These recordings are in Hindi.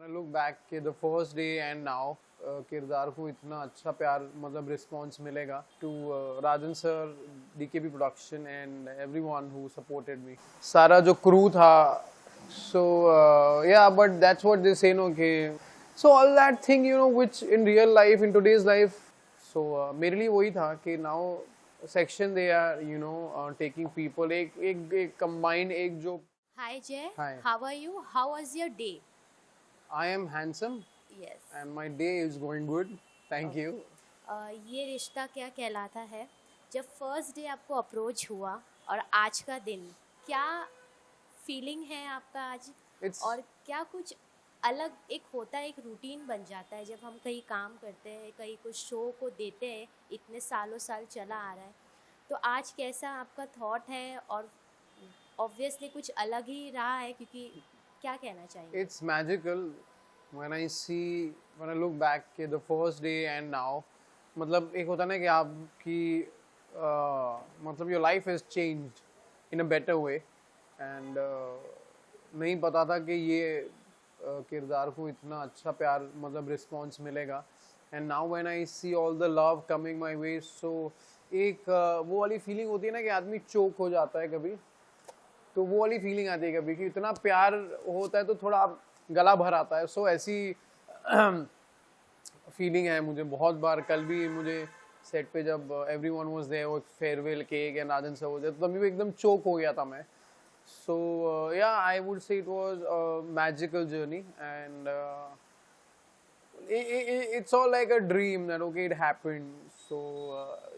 I look back कि the first day and now किरदार को इतना अच्छा प्यार मतलब रिस्पॉन्स मिलेगा to Rajan sir, DKP production and everyone who supported me, सारा जो क्रू था. So yeah, but that's what they say, no, कि so all that thing, you know, which in real life, in today's life, so मेरे लिए वही था कि now section they are, you know, taking people एक combined एक जो. Hi Jay. Hi. How are you? How was your day? I am handsome Yes. and my day is going good. Thank you. ये रिश्ता क्या कहलाता है, जब फर्स्ट डे आपको अप्रोच हुआ और आज का दिन, क्या फीलिंग है आपका आज? It's और क्या कुछ अलग एक होता है, एक रूटीन बन जाता है जब हम कहीं काम करते हैं, कहीं कुछ शो को देते हैं, इतने सालों साल चला आ रहा है, तो आज कैसा आपका थॉट है? और ऑब्वियसली कुछ अलग ही रहा है, क्योंकि क्या कहना चाहिए? it's magical when I look back कि the first day and now, मतलब एक होता ना कि आपकी मतलब your life has changed in a better way and नहीं पता था कि ये किरदार को इतना अच्छा प्यार मतलब रिस्पॉन्स मिलेगा. And now when I see all the love coming my way, so एक वो वाली फीलिंग होती है ना कि आदमी चोक हो जाता है कभी, तो वो वाली फीलिंग आती है कभी कि इतना प्यार होता है तो थोड़ा गला भर आता है. सो ऐसी फीलिंग है मुझे बहुत बार. कल भी मुझे सेट पे जब एवरीवन वाज देयर, वो farewell cake and Rajan sir हो जाए, तो तभी भी एकदम चोक हो गया था मैं. So yeah, I would say it was a magical journey and it's all like a dream that okay, it happened. So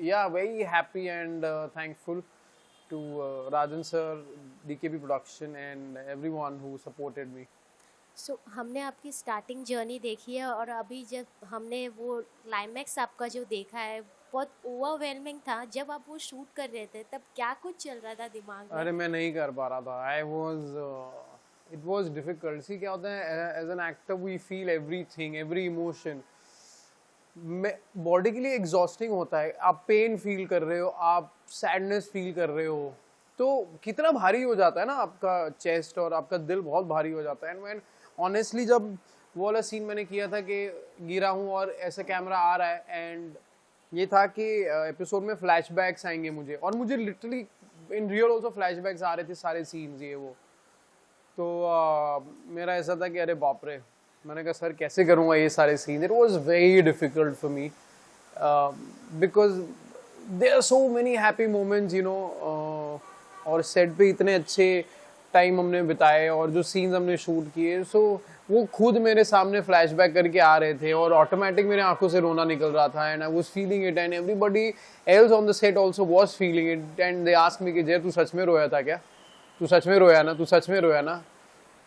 yeah, very happy and thankful to Rajan sir, DKP production and everyone who supported me. सो हमने आपकी स्टार्टिंग जर्नी देखी है, और अभी जब हमने वो क्लाइमैक्स आपका जो देखा है, बहुत ओवरवेलमिंग था. जब आप वो शूट कर रहे थे तब क्या कुछ चल रहा था दिमाग में? अरे मैं नहीं कर पा रहा था. It was difficult. See क्या होता है, as an actor we feel everything, every emotion. Body के लिए एग्जॉस्टिंग होता है. आप पेन फील कर रहे हो, आप सैडनेस फील कर रहे हो, तो कितना भारी हो जाता है ना आपका चेस्ट, और आपका दिल बहुत भारी हो जाता है. एंड मैन ऑनेस्टली जब वो वाला सीन मैंने किया था कि गिरा हूँ और ऐसे कैमरा आ रहा है, एंड ये था कि एपिसोड में फ्लैशबैक्स आएंगे मुझे, और मुझे literally in real also flashbacks आ रहे थे सारे सीन्स ये वो. तो मेरा ऐसा था कि अरे बाप रे, मैंने कहा सर कैसे करूँगा ये सारे scene. It was very difficult for me because there are so many happy moments, you know, और सेट पे इतने अच्छे टाइम हमने बिताए और जो सीन्स हमने शूट किए, सो वो खुद मेरे सामने फ्लैशबैक करके आ रहे थे और ऑटोमेटिक मेरे आंखों से रोना निकल रहा था. And I was feeling it and everybody else on the set also was feeling it. And they asked me कि जय तू सच में रोया था क्या, तू सच में रोया ना, तू सच में रोया ना.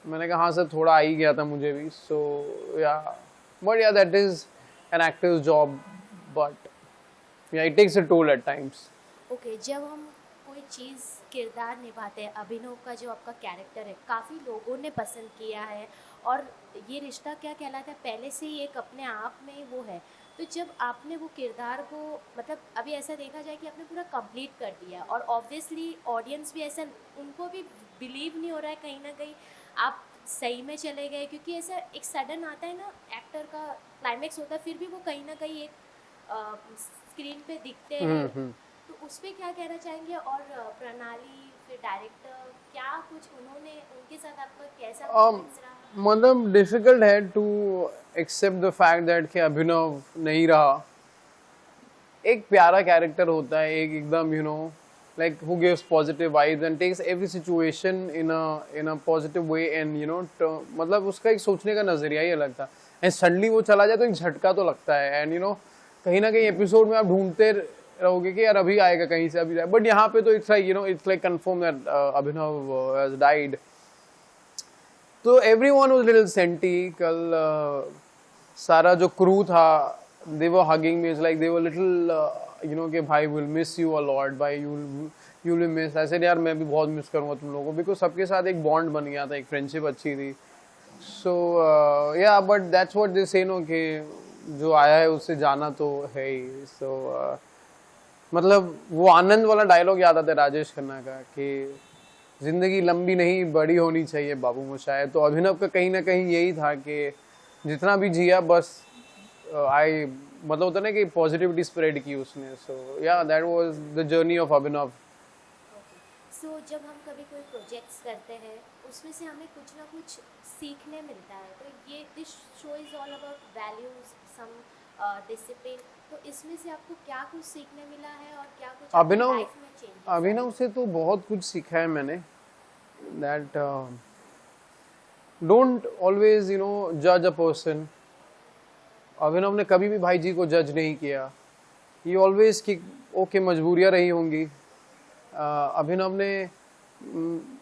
मैंने कहा हाँ सर, थोड़ा आ ही गया था मुझे भी. सो yeah but yeah that is an actor's job, but yeah it takes a toll at times. Okay, जब हम कोई चीज़ किरदार निभाते हैं, अभिनव का जो आपका कैरेक्टर है काफ़ी लोगों ने पसंद किया है, और ये रिश्ता क्या कहलाता है पहले से ही एक अपने आप में वो है. तो जब आपने वो किरदार को, मतलब अभी ऐसा देखा जाए कि आपने पूरा कंप्लीट कर दिया, और ऑब्वियसली ऑडियंस भी ऐसा, उनको भी बिलीव नहीं हो रहा है कहीं ना कहीं आप सही में चले गए, क्योंकि ऐसा एक सडन आता है ना, एक्टर का क्लाइमैक्स होता है, फिर भी वो कहीं ना कहीं एक स्क्रीन पे दिखते हैं. तो उस पर क्या कहना चाहेंगे? और प्रणाली फिर डायरेक्टर, क्या कुछ उन्होंने, उनके साथ आपका कैसा एक्सपीरियंस रहा? मतलब डिफिकल्ट है to accept the fact that कि अभिनव नहीं रहा. एक प्यारा कैरेक्टर होता है, एक एकदम you know like who gives positive vibes and takes every situation in a positive way, and you know मतलब उसका एक सोचने का नजरिया ही अलग था. एंड सडनली वो चला जाए तो एक झटका तो लगता है. एंड यू नो कहीं ना कहीं एपिसोड में आप ढूंढते रहोगे कि यार अभी आएगा कहीं से, अभी जाएगा, बट यहाँ पे तो it's like you know it's like confirm that Abhinav has died. तो एवरीवन वाज लिटिल सेंटी. कल सारा जो क्रू था, they were hugging me, it's like they were little you know कि भाई will miss you a lot, भाई यू विल मिस. ऐसे यार मैं भी बहुत मिस करूँगा तुम लोगों को, बिकॉज सबके साथ एक बॉन्ड बन गया था, एक फ्रेंडशिप अच्छी थी. सो yeah but that's what they से, नो कि जो आया है उससे जाना तो है ही. सो मतलब वो आनंद वाला डायलॉग याद आता है राजेश खन्ना का कि जिंदगी लंबी नहीं बड़ी होनी चाहिए बाबू मोशाय। तो अभिनव का कहीं ना कहीं यही था कि जितना भी जिया बस आई मतलब होता ना कि पॉजिटिविटी स्प्रेड की उसने। So yeah that was the journey of Abhinav. So जब हम कभी कोई प्रोजेक्ट्स करते हैं उसमें से हमें कुछ ना कुछ सीखने मिलता है, तो ये this show is all about values, some discipline. तो इसमें से आपको क्या कुछ सीखने मिला है और क्या कुछ आपकी अभिनव लाइफ में चेंज? अभिनव से तो बहुत कुछ सीखा है मैंने। दैट डोंट ऑलवेज जज अ पर्सन। अभिनव ने कभी भी भाई जी को जज नहीं किया। ही ऑलवेज कि ओके मजबूरियाँ रही होंगी। अभिनव ने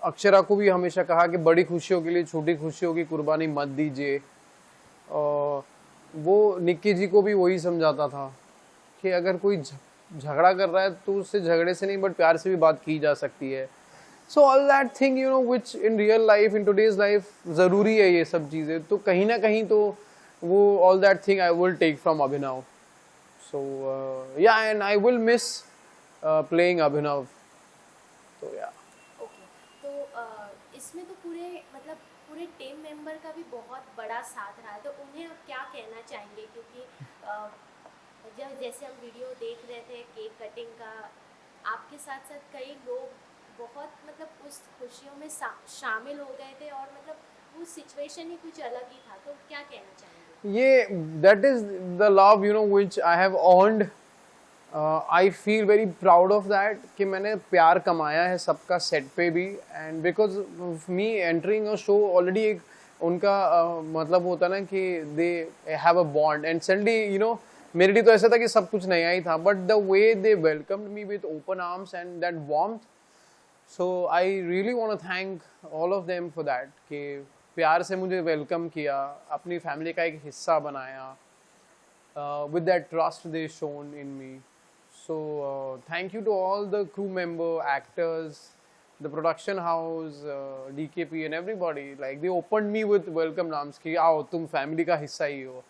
अक्षरा को भी हमेशा कहा कि बड़ी खुशियों के लिए छोटी खुशियों की कुर्बानी मत दीजिए। वो निक्की जी को भी वही समझाता था कि अगर कोई झगड़ा कर रहा है तो उससे झगड़े से नहीं बट प्यार से भी बात की जा सकती है। So all that thing which in real life, in today's life ज़रूरी है ये सब चीज़ें। तो कहीं ना कहीं तो वो all that thing I will take from Abhinav. So yeah and I will miss playing Abhinav. तो या ओके, तो इसमें तो पूरे मतलब पूरे टीम मेंबर का भी बहुत बड़ा साथ रहा है, तो उन्हें आप क्या कहना चाहेंगे? क्योंकि जब जैसे हम वीडियो देख रहे थे केक कटिंग का, आपके साथ साथ कई लोग बहुत मतलब उस खुशियों में शामिल हो गए थे, और मतलब वो सिचुएशन ही कुछ अलग ही था। तो क्या कहना चाहेंगे? ये that is the love which I have earned. I feel very proud of that कि मैंने प्यार कमाया है सबका सेट पे भी। And because me entering a show already एक उनका मतलब होता ना कि they have a bond. And suddenly मेरे लिए तो ऐसा था कि सब कुछ नया ही था, but the way they welcomed me with open arms and that warmth. So I really want to thank all of them for that कि प्यार से मुझे वेलकम किया, अपनी फैमिली का एक हिस्सा बनाया, with that trust they shown in me. So thank you to all the crew member, actors, the production house, DKP and everybody. Like they opened me with welcome names कि आओ तुम family का हिस्सा ही हो।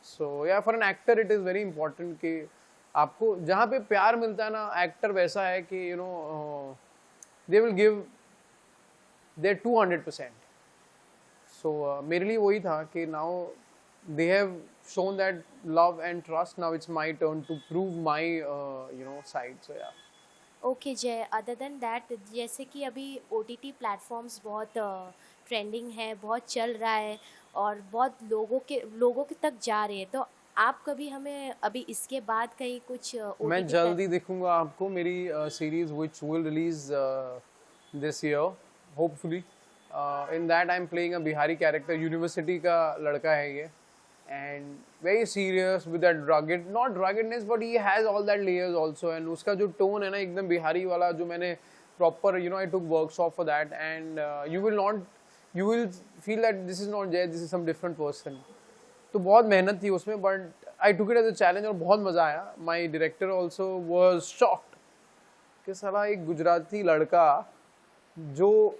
So yeah, for an actor it is very important कि आपको जहाँ पे प्यार मिलता है ना, actor वैसा है कि they will give their 200%. So मेरे लिए वही था कि now they have shown that love and trust. Now it's my turn to prove my side. So yeah. Okay जय, अदर देन दैट, जैसे कि अभी OTT प्लेटफॉर्म्स बहुत ट्रेंडिंग है, बहुत चल रहा है और बहुत लोगों के तक जा रही है, तो आप कभी हमें अभी इसके बाद कहीं कुछ मैं जल्दी दिखूंगा आपको मेरी series which will release this year hopefully. In that I'm playing a Bihari character. University का लड़का है ये, and very serious with that rugged, not ruggedness but he has all that layers also. And उसका जो tone है ना एकदम बिहारी वाला, जो मैंने proper I took workshop for that, and you will feel that this is not Jay, this is some different person. तो बहुत मेहनत थी उसमें, but I took it as a challenge और बहुत मजा आया. My director also was shocked कि साला एक गुजराती लड़का जो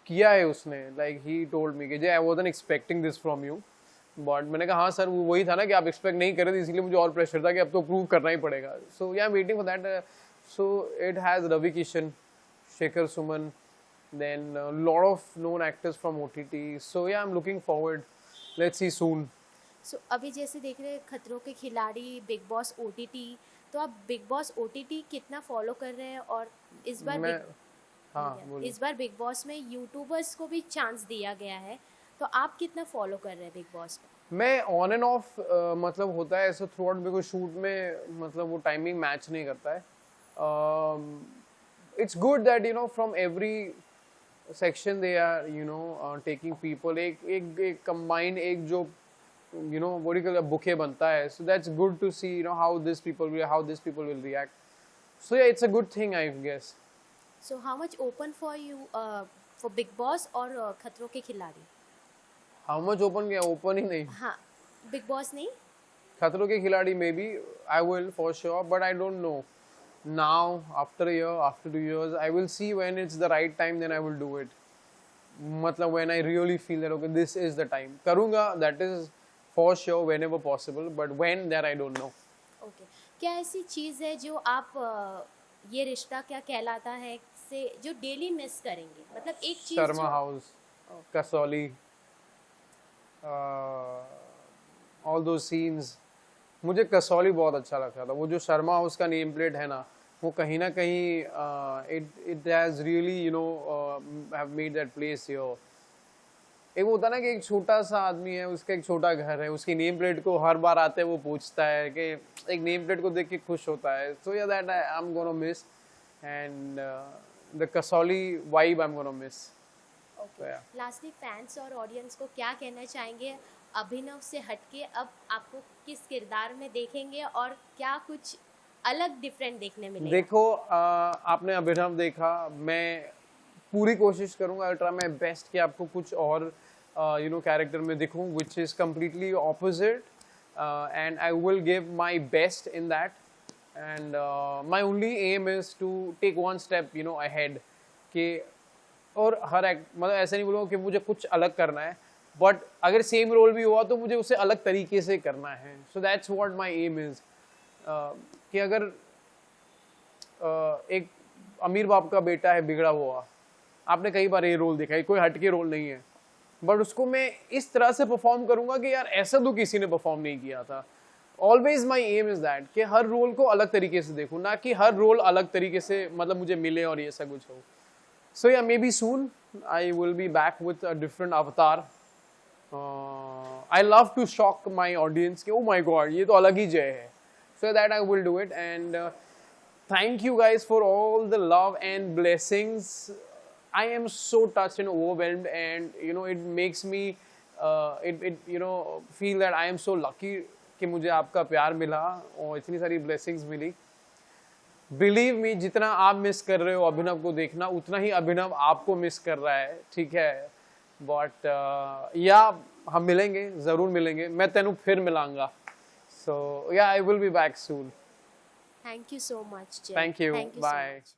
किया है उसने, like he told me कि Jay, I wasn't expecting this from you. But मैंने कहा हाँ सर, वो वही था ना कि आप एक्सपेक्ट नहीं कर रहे थे, इसलिए मुझे और प्रेशर था कि अब तो प्रूव करना ही पड़ेगा. So yeah waiting for that. So it has Ravi Kishan, Shekhar Suman, then lot of known actors from OTT. So yeah I am looking forward, let's see soon. So अभी जैसे देख रहे हैं खतरों के खिलाड़ी, बिग बॉस OTT, तो आप बिग बॉस OTT कितना फॉलो कर रहे हैं? और इस बार बिग बॉस में यूट्यूबर्स को भी चांस दिया गया है, तो आप कितना फॉलो कर रहे हैं बिग बॉस में? मैं ऑन एंड ऑफ मतलब होता है ऐसा थ्रू आउट, बिकॉज शूट में मतलब वो टाइमिंग मैच नहीं करता है. It's good that from every section they are taking people, एक कंबाइंड एक जो what बुके बनता है. So that's good to see how these people will react. So yeah, it's a good thing, I guess. So how much open for you for Big Boss और खतरों के खिलाड़ी? How much open? क्या open ही नहीं. हाँ, बिग बॉस नहीं, खतरों के खिलाड़ी maybe I will for sure, but I don't know. Now after a year, after 2 years, I will see when it's the right time. Then I will do it. मतलब when I really feel that okay, this is the time. करूँगा, that is for sure whenever possible. But when, that I don't know. Okay. क्या ऐसी चीज़ है जो आप ये रिश्ता क्या कहलाता है से जो डेली मिस करेंगे, मतलब एक चीज शर्मा जो हाउस, कसौली, ऑल दो सीन्स। मुझे कसौली बहुत अच्छा लगता था। वो जो शर्मा हाउस का नेम प्लेट है ना, वो कहीं ना कहीं it has really you know have made that place your. एक वो होता है ना कि एक छोटा सा आदमी है, उसका एक छोटा घर है, उसकी नेम प्लेट को हर बार आते वो पूछता है कि एक नेम प्लेट को देख के खुश होता है। सो yeah that I am gonna miss, and the Kasauli vibe I am gonna miss. Lastly fans और ऑडियंस को क्या कहना चाहेंगे, अभिनव से हटके अब आपको किस किरदार में देखेंगे और क्या कुछ अलग डिफरेंट देखने मिलेगा? देखो आपने अभिनव देखा, मैं पूरी कोशिश करूंगा, आई ट्राई माय बेस्ट कि आपको कुछ और यू नो कैरेक्टर में दिखूं which is completely opposite, and I will give my best in that, and my only aim is to take one step you know ahead. कि और हर एक्ट मतलब ऐसे नहीं बोलूँगा कि मुझे कुछ अलग करना है, बट अगर सेम रोल भी हुआ तो मुझे उसे अलग तरीके से करना है। So that's what my aim is. कि अगर एक अमीर बाप का बेटा है बिगड़ा हुआ, आपने कई बार ये रोल देखा है, कोई हटके रोल नहीं है, बट उसको मैं इस तरह से परफॉर्म करूंगा कि यार ऐसा तो किसी ने परफॉर्म नहीं किया था। Always my aim is that कि हर रोल को अलग तरीके से देखूं, ना कि हर रोल अलग तरीके से मतलब मुझे मिले और ये सब कुछ हो। So yeah maybe soon I will be back with a different avatar. I love to shock my audience कि ओ माई गॉड ये तो अलग ही जय है। So that I will do it, and thank you guys for all the love and blessings. I am so touched and overwhelmed, and you know it makes me it you know feel that I am so lucky कि मुझे आपका प्यार मिला और इतनी सारी blessings मिली। Believe me, जितना आप मिस कर रहे हो अभिनव को देखना, उतना ही अभिनव आपको मिस कर रहा है, ठीक है? But या हम मिलेंगे, ज़रूर मिलेंगे, मैं तेनू फिर मिलांगा। So yeah, I will be back soon. Thank you so much, Jay. Thank you. Thank you so Bye. much.